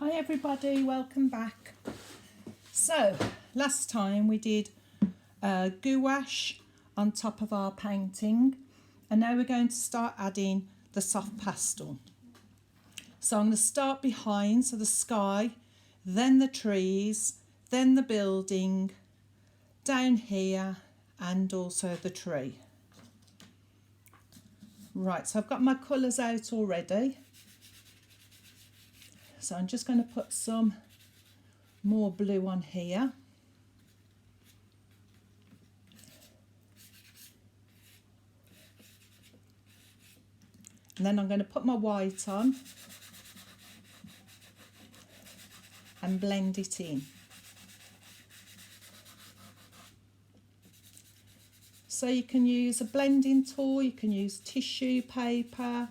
Hi everybody, welcome back. So last time we did gouache on top of our painting, and now we're going to start adding the soft pastel. So I'm going to start behind, so the sky, then the trees, then the building, down here, and also the tree. Right, so I've got my colours out already. So I'm just going to put some more blue on here. And then I'm going to put my white on and blend it in. So you can use a blending tool, you can use tissue paper,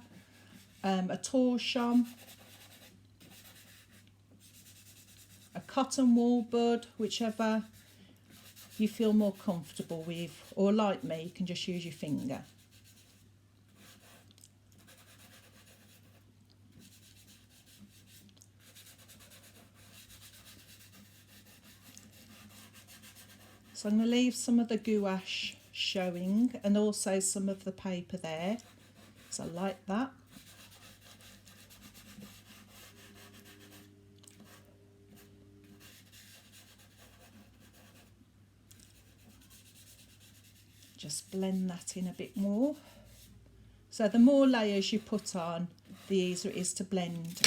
a torchon, a cotton wool bud, whichever you feel more comfortable with, or like me, you can just use your finger. So I'm going to leave some of the gouache showing and also some of the paper there, so I like that. Just blend that in a bit more. So the more layers you put on, the easier it is to blend.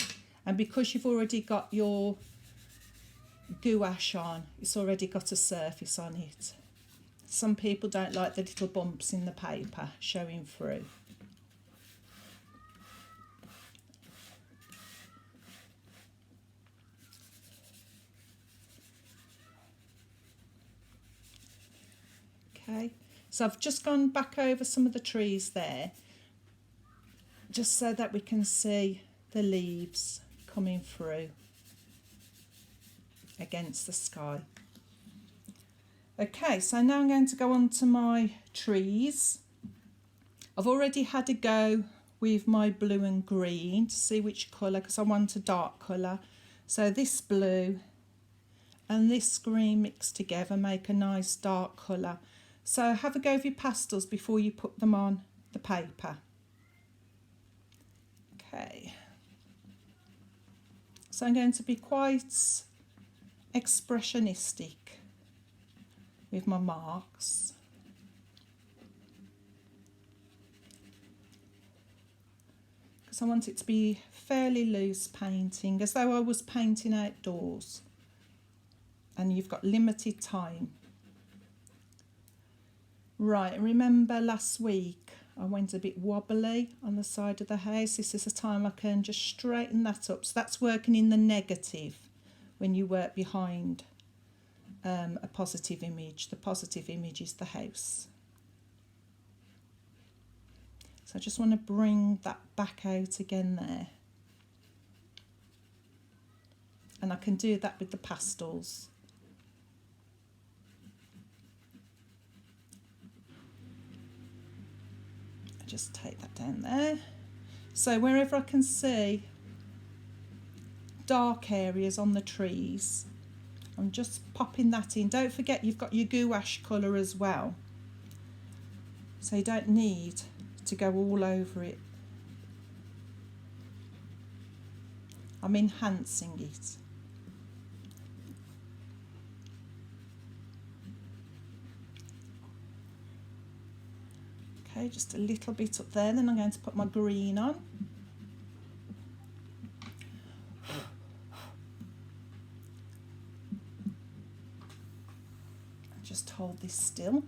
And because you've already got your gouache on, it's already got a surface on it. Some people don't like the little bumps in the paper showing through. Okay, so I've just gone back over some of the trees there, just so that we can see the leaves coming through against the sky. Okay, so now I'm going to go on to my trees. I've already had a go with my blue and green to see which colour, because I want a dark colour. So this blue and this green mixed together make a nice dark colour. So have a go with your pastels before you put them on the paper. Okay. So I'm going to be quite expressionistic with my marks. Because I want it to be fairly loose painting, as though I was painting outdoors and you've got limited time. Right, remember last week I went a bit wobbly on the side of the house. This is the time I can just straighten that up. So that's working in the negative when you work behind a positive image. The positive image is the house. So I just want to bring that back out again there. And I can do that with the pastels. Just take that down there. So wherever I can see dark areas on the trees, I'm just popping that in. Don't forget you've got your gouache colour as well, so you don't need to go all over it. I'm enhancing it. Okay, just a little bit up there, then I'm going to put my green on. Just hold this still.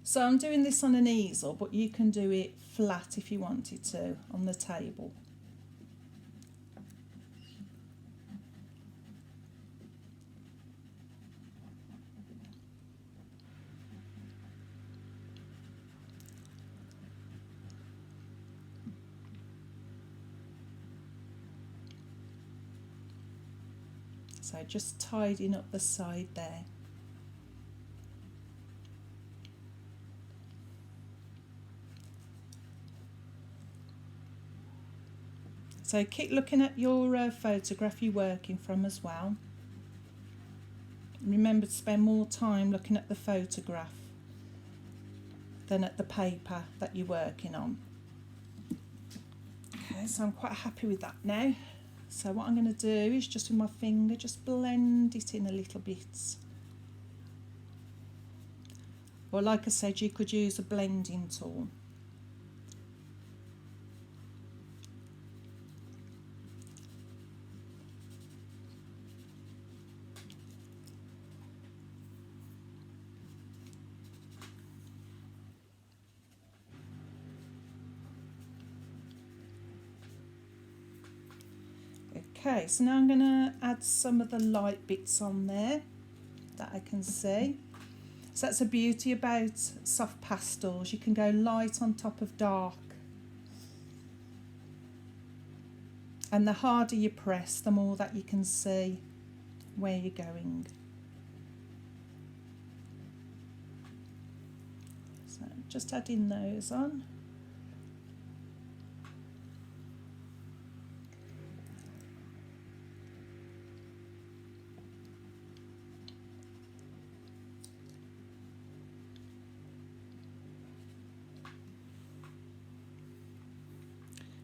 So I'm doing this on an easel, but you can do it flat if you wanted to on the table. So just tidying up the side there. So keep looking at your photograph you're working from as well. Remember to spend more time looking at the photograph than at the paper that you're working on. Okay, so I'm quite happy with that now. So what I'm going to do is just with my finger, just blend it in a little bit. Or like I said, you could use a blending tool. Okay, so now I'm going to add some of the light bits on there that I can see. So that's the beauty about soft pastels. You can go light on top of dark. And the harder you press, the more that you can see where you're going. So just adding those on.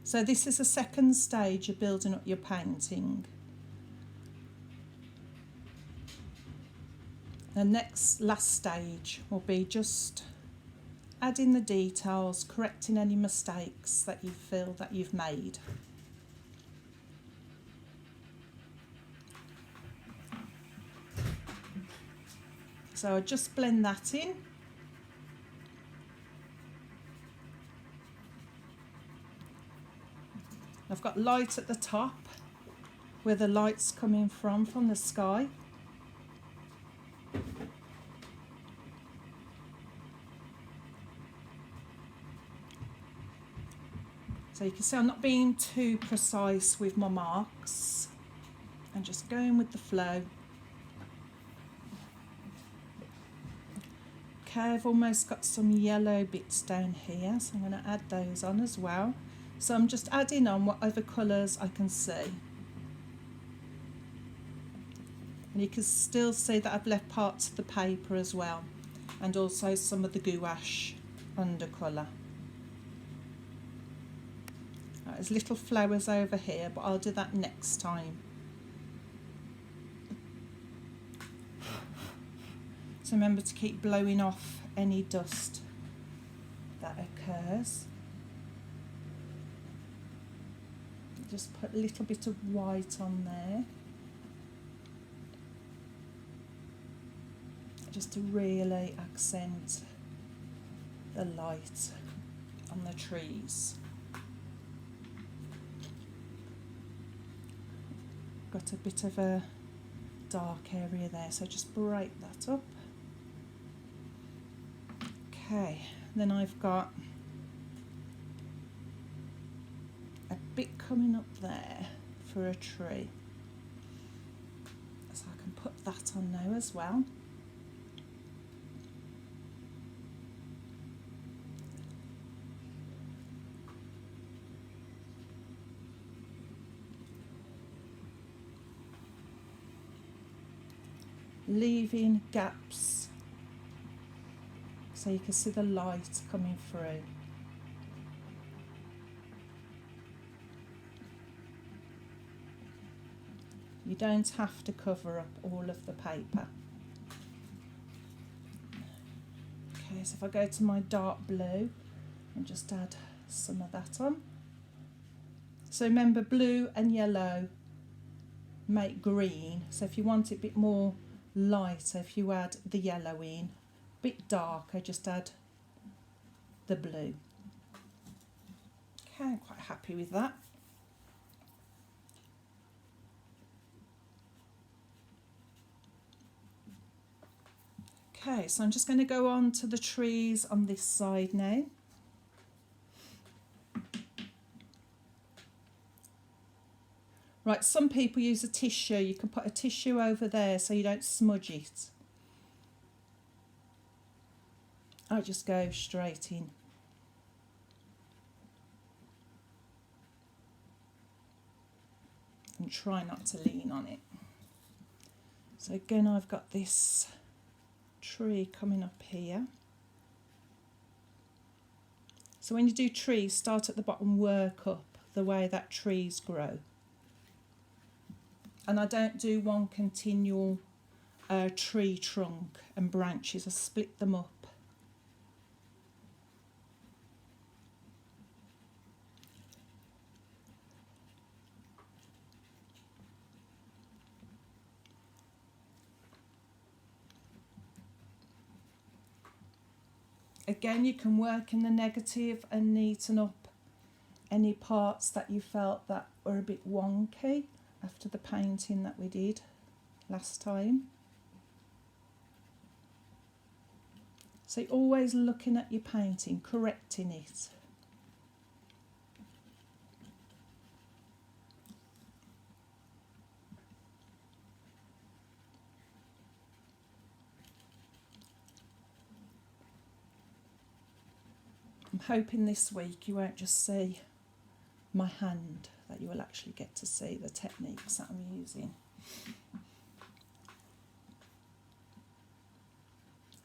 So this is the second stage of building up your painting. The last stage will be just adding the details, correcting any mistakes that you feel that you've made. So I just blend that in. I've got light at the top where the light's coming from the sky. So you can see I'm not being too precise with my marks. I'm just going with the flow. Okay, I've almost got some yellow bits down here, so I'm going to add those on as well. So I'm just adding on whatever colours I can see. And you can still see that I've left parts of the paper as well, and also some of the gouache undercolour. Right, there's little flowers over here, but I'll do that next time. So remember to keep blowing off any dust that occurs. Just put a little bit of white on there, just to really accent the light on the trees. Got a bit of a dark area there, so just break that up. Okay, then I've got a bit coming up there for a tree, so I can put that on now as well. Leaving gaps so you can see the light coming through. You don't have to cover up all of the paper. Okay, so if I go to my dark blue and just add some of that on. So remember, blue and yellow make green, so if you want it a bit more lighter, if you add the yellow in, a bit darker, just add the blue. Okay, I'm quite happy with that. Okay, so I'm just going to go on to the trees on this side now. Right, some people use a tissue. You can put a tissue over there so you don't smudge it. I just go straight in. And try not to lean on it. So again, I've got this tree coming up here. So when you do trees, start at the bottom, work up the way that trees grow. And I don't do one continual tree trunk and branches. I split them up. Again, you can work in the negative and neaten up any parts that you felt that were a bit wonky after the painting that we did last time. So you're always looking at your painting, correcting it. I'm hoping this week you won't just see my hand, that you will actually get to see the techniques that I'm using.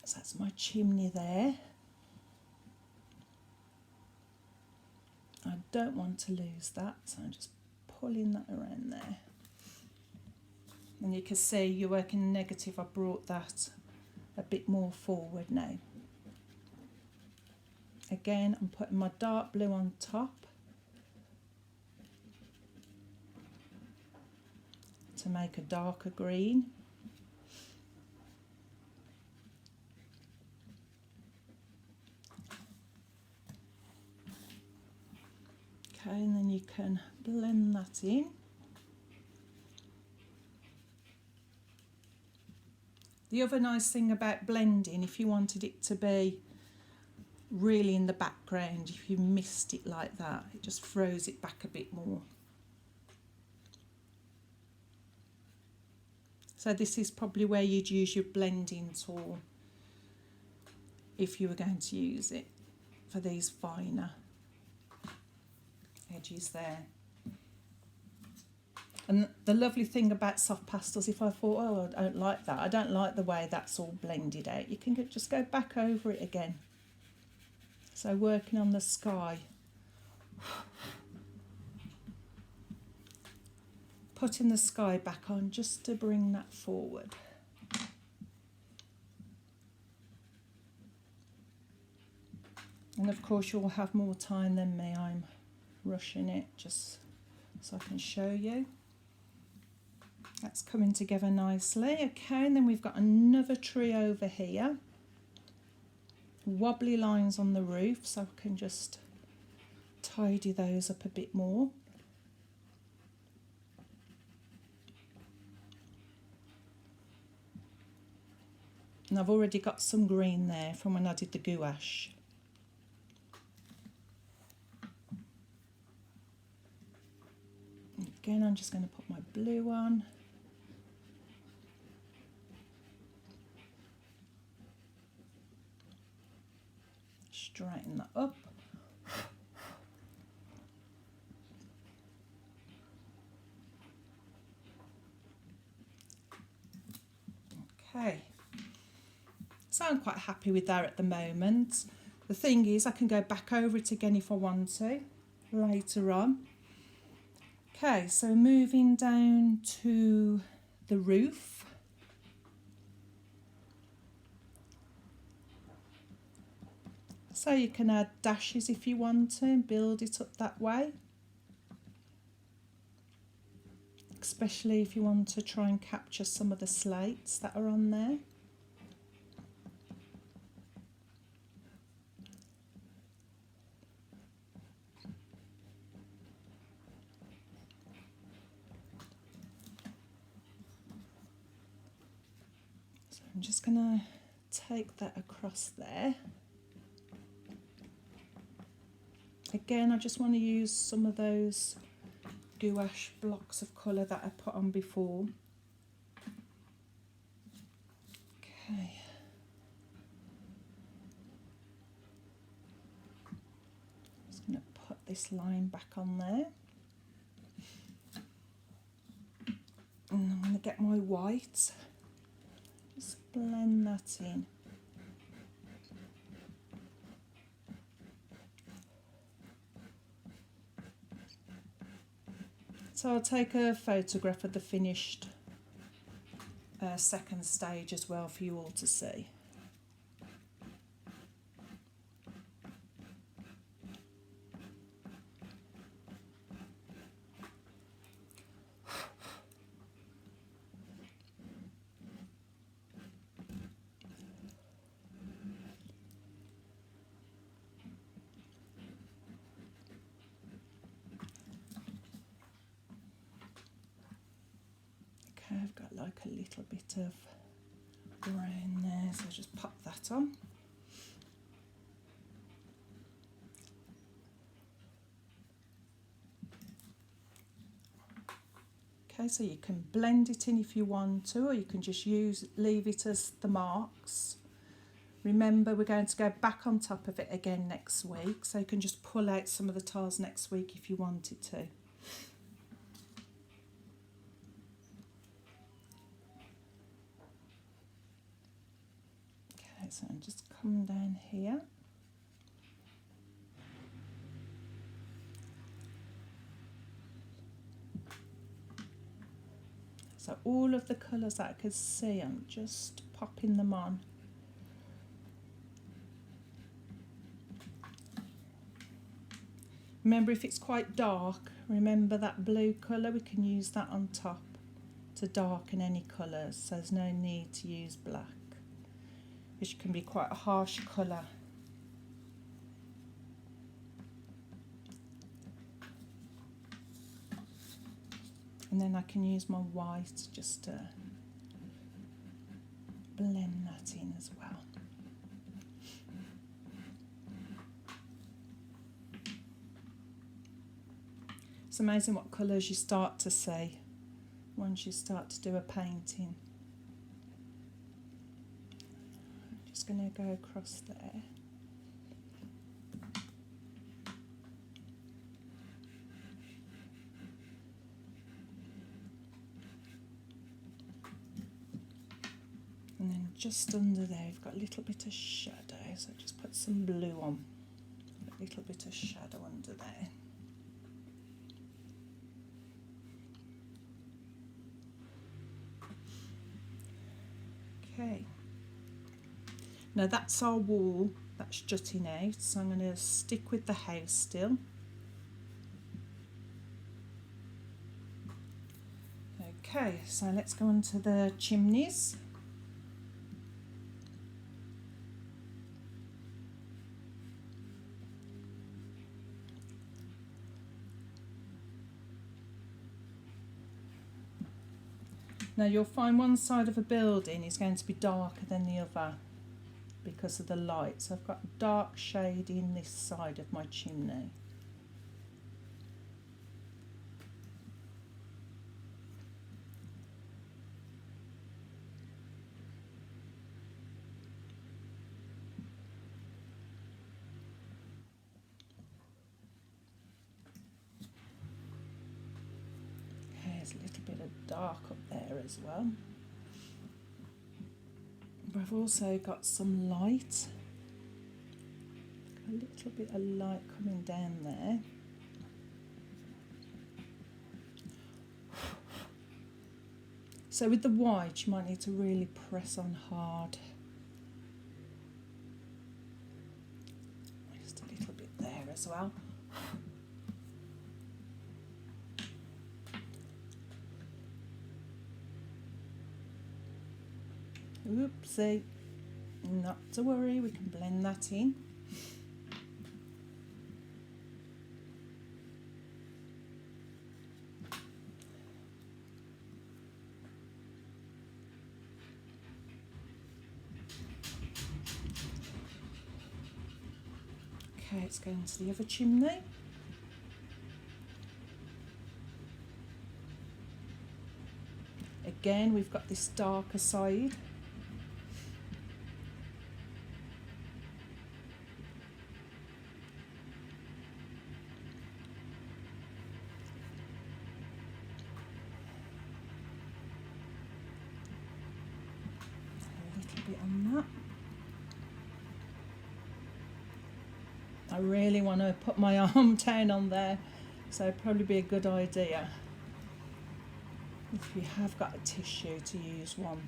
So that's my chimney there. I don't want to lose that, so I'm just pulling that around there. And you can see you're working negative. I brought that a bit more forward now. Again, I'm putting my dark blue on top to make a darker green. Okay, and then you can blend that in. The other nice thing about blending, if you wanted it to be really in the background, if you missed it like that, it just throws it back a bit more. So this is probably where you'd use your blending tool if you were going to use it for these finer edges there. And the lovely thing about soft pastels, if I thought, oh, I don't like that, I don't like the way that's all blended out, you can just go back over it again. So working on the sky, putting the sky back on just to bring that forward. And of course you'll have more time than me, I'm rushing it just so I can show you. That's coming together nicely. Okay, and then we've got another tree over here. Wobbly lines on the roof, so I can just tidy those up a bit more. And I've already got some green there from when I did the gouache. Again, I'm just going to put my blue on. Straighten that up. Okay. So I'm quite happy with that at the moment. The thing is, I can go back over it again if I want to later on. Okay, so moving down to the roof. So you can add dashes if you want to and build it up that way. Especially if you want to try and capture some of the slates that are on there. So I'm just going to take that across there. Again, I just want to use some of those gouache blocks of colour that I put on before. Okay. Just going to put this line back on there. And I'm going to get my white, just blend that in. So I'll take a photograph of the finished second stage as well for you all to see. Okay, I've got like a little bit of brown there, so I'll just pop that on. Okay, so you can blend it in if you want to, or you can just leave it as the marks. Remember, we're going to go back on top of it again next week, so you can just pull out some of the tiles next week if you wanted to. Okay, so I'll just come down here. So all of the colours that I could see, I'm just popping them on. Remember, if it's quite dark, remember that blue colour, we can use that on top to darken any colours, so there's no need to use black, which can be quite a harsh colour. And then I can use my white just to blend that in as well. It's amazing what colours you start to see once you start to do a painting. I'm just going to go across there. And then just under there, we've got a little bit of shadow, so just put some blue on. A little bit of shadow under there. Okay. Now that's our wall that's jutting out, so I'm going to stick with the house still. Okay, so let's go on to the chimneys. Now you'll find one side of a building is going to be darker than the other because of the light. So I've got dark shading this side of my chimney. There's a little bit of dark up there as well. But I've also got some light. A little bit of light coming down there. So with the white, you might need to really press on hard. Just a little bit there as well. Oopsie, not to worry, we can blend that in. Okay, it's going to the other chimney. again, we've got this darker side. A little bit on that. I really want to put my arm down on there, so it'd probably be a good idea if you have got a tissue to use one.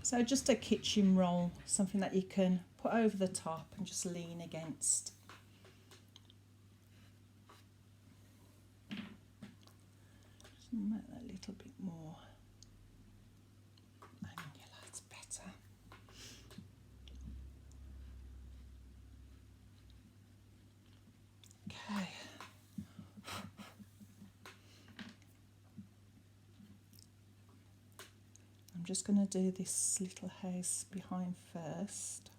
So just a kitchen roll, something that you can put over the top and just lean against. Just make that a little bit more angular, it's better. Okay. I'm just going to do this little house behind first.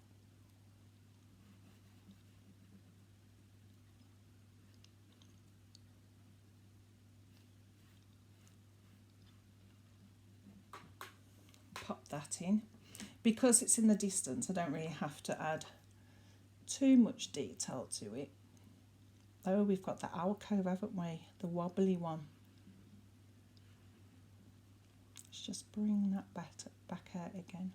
Pop that in. Because it's in the distance, I don't really have to add too much detail to it. Oh, we've got the alcove, haven't we? The wobbly one. Let's just bring that back out again.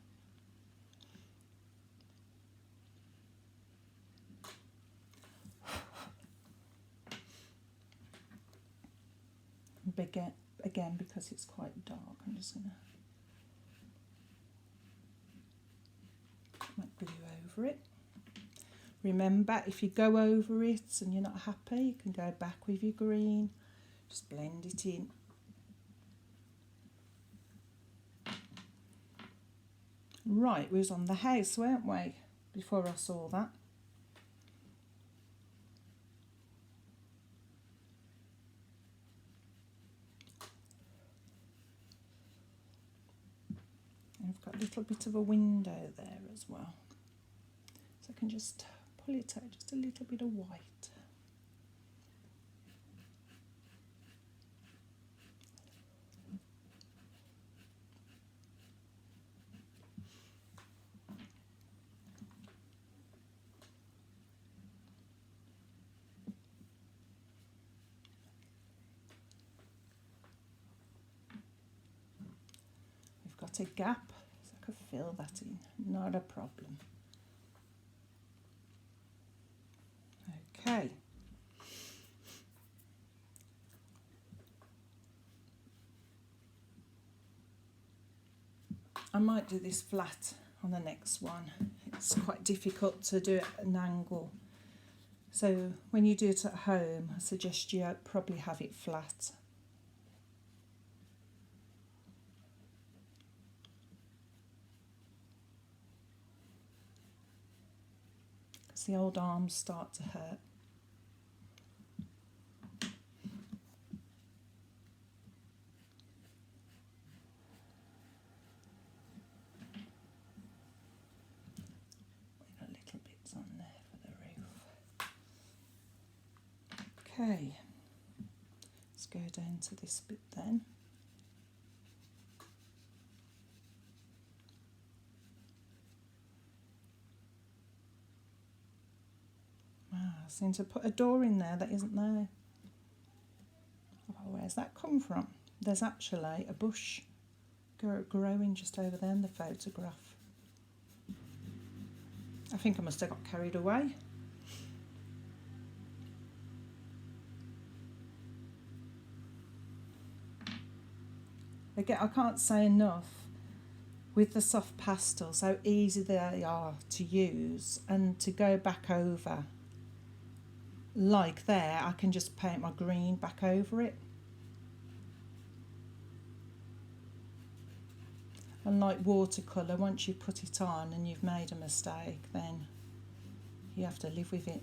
Again, because it's quite dark, I'm just going to put my glue over it. Remember, if you go over it and you're not happy, you can go back with your green, just blend it in. Right, we was on the house, weren't we, before I saw that. And I've got a little bit of a window there as well. So I can just pull it out, just a little bit of white. We've got a gap, so I could fill that in, not a problem. Okay. I might do this flat on the next one. It's quite difficult to do it at an angle. So when you do it at home, I suggest you probably have it flat. Because the old arms start to hurt. On there for the roof. Okay, let's go down to this bit then. I seem to put a door in there that isn't there. Oh, where's that come from? There's actually a bush growing just over there in the photograph. I think I must have got carried away. Again, I can't say enough with the soft pastels how easy they are to use and to go back over. Like there, I can just paint my green back over it. Unlike watercolour, once you put it on and you've made a mistake, then you have to live with it.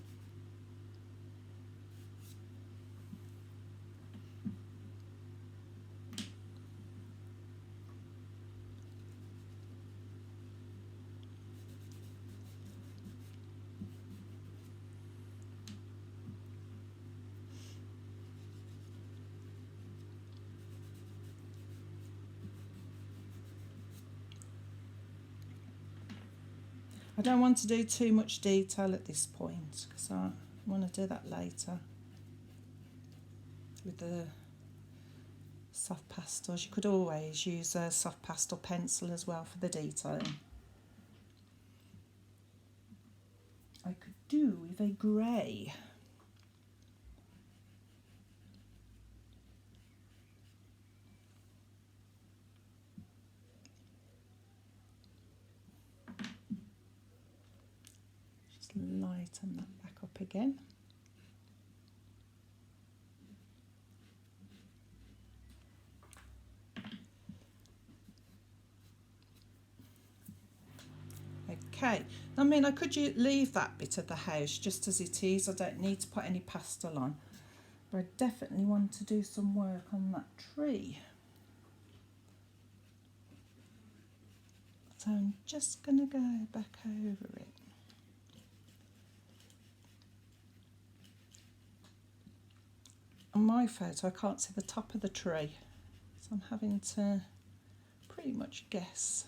I don't want to do too much detail at this point because I want to do that later with the soft pastels. You could always use a soft pastel pencil as well for the detailing. I could do with a grey. Just lighten that back up again. Okay, I mean I could leave that bit of the house just as it is. I don't need to put any pastel on, but I definitely want to do some work on that tree. So I'm just going to go back over it. On my photo I can't see the top of the tree, so I'm having to pretty much guess.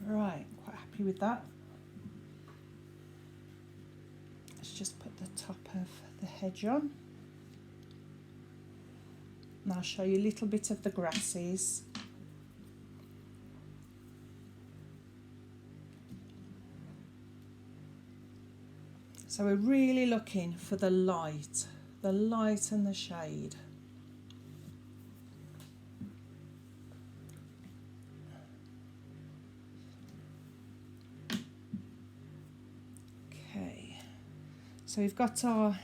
Right, quite happy with that. Let's just put the top of the hedge on. And I'll show you a little bit of the grasses. So we're really looking for the light and the shade. Okay, so we've got our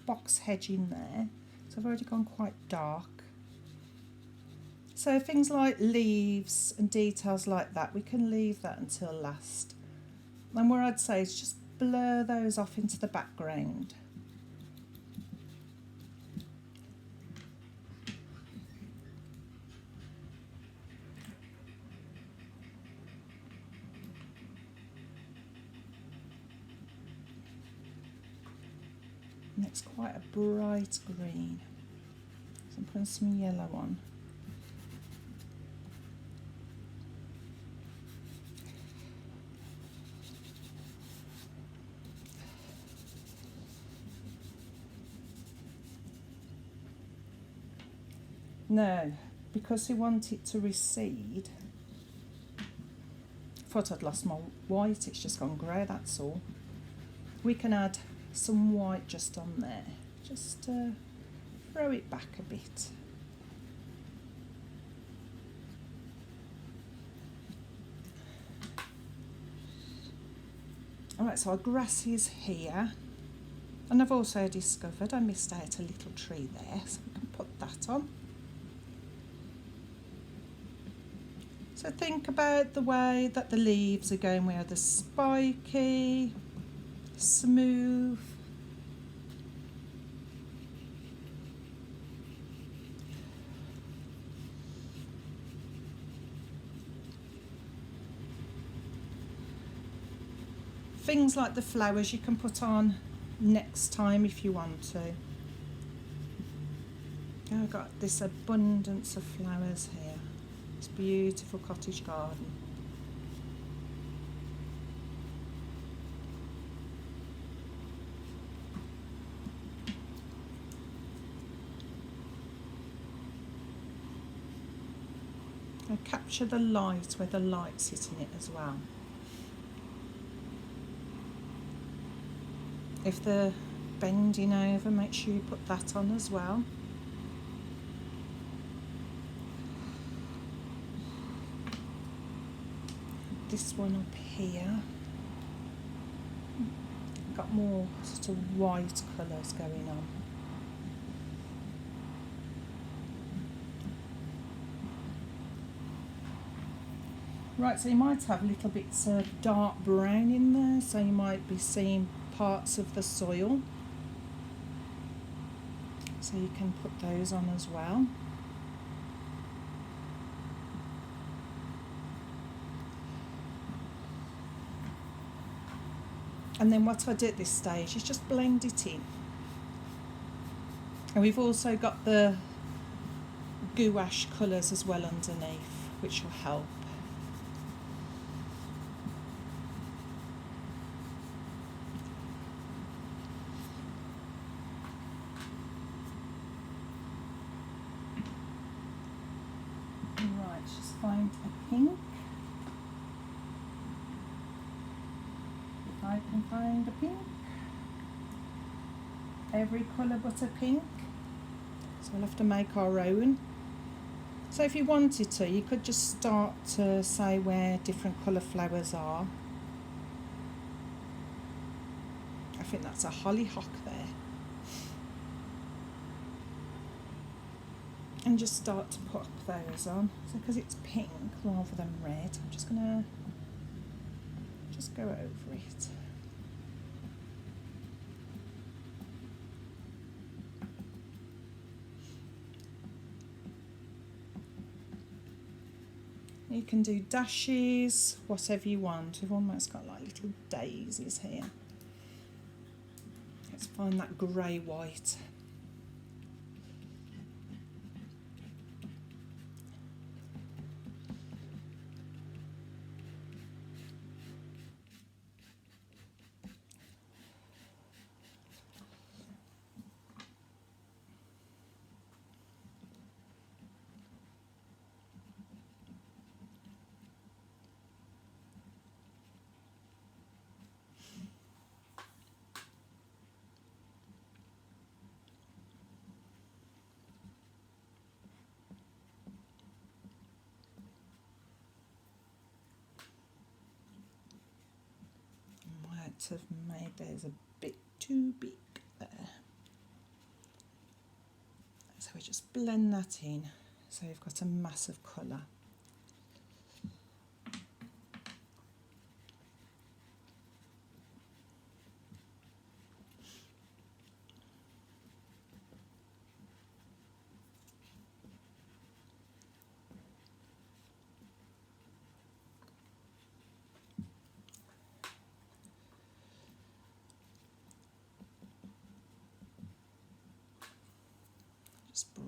box hedge in there. So I've already gone quite dark. So things like leaves and details like that, we can leave that until last. And what I'd say is just blur those off into the background. And it's quite a bright green. So I'm putting some yellow on. No, because we want it to recede. I thought I'd lost my white, it's just gone grey, that's all. We can add some white just on there, just throw it back a bit. Alright, so our grass is here, and I've also discovered I missed out a little tree there, so we can put that on. So think about the way that the leaves are going, where they're spiky, smooth. Things like the flowers you can put on next time if you want to. I've got this abundance of flowers here. This beautiful cottage garden. So capture the light where the light's hitting it as well. If they're bending over, make sure you put that on as well. This one up here, got more sort of white colours going on. Right, so you might have little bits of dark brown in there, so you might be seeing parts of the soil. So you can put those on as well. And then what I do at this stage is just blend it in. And we've also got the gouache colours as well underneath, which will help. Right, just find a pink. If I can find a pink. Every colour but a pink. So we'll have to make our own. So if you wanted to, you could just start to say where different colour flowers are. I think that's a hollyhock there. And just start to put those on. So because it's pink rather than red, I'm just going to just go over it. You can do dashes, whatever you want. We've almost got like little daisies here. Let's find that grey white. Have made those a bit too big there. So we just blend that in so we've got a mass of colour.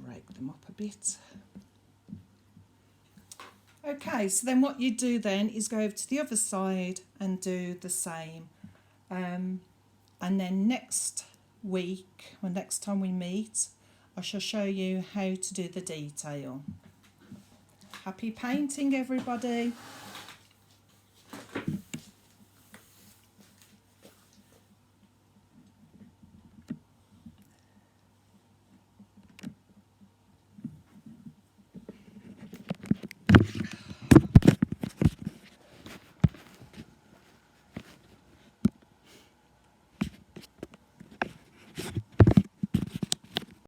Break them up a bit. Okay, so then what you do then is go over to the other side and do the same. And then next week, or next time we meet, I shall show you how to do the detail. Happy painting, everybody!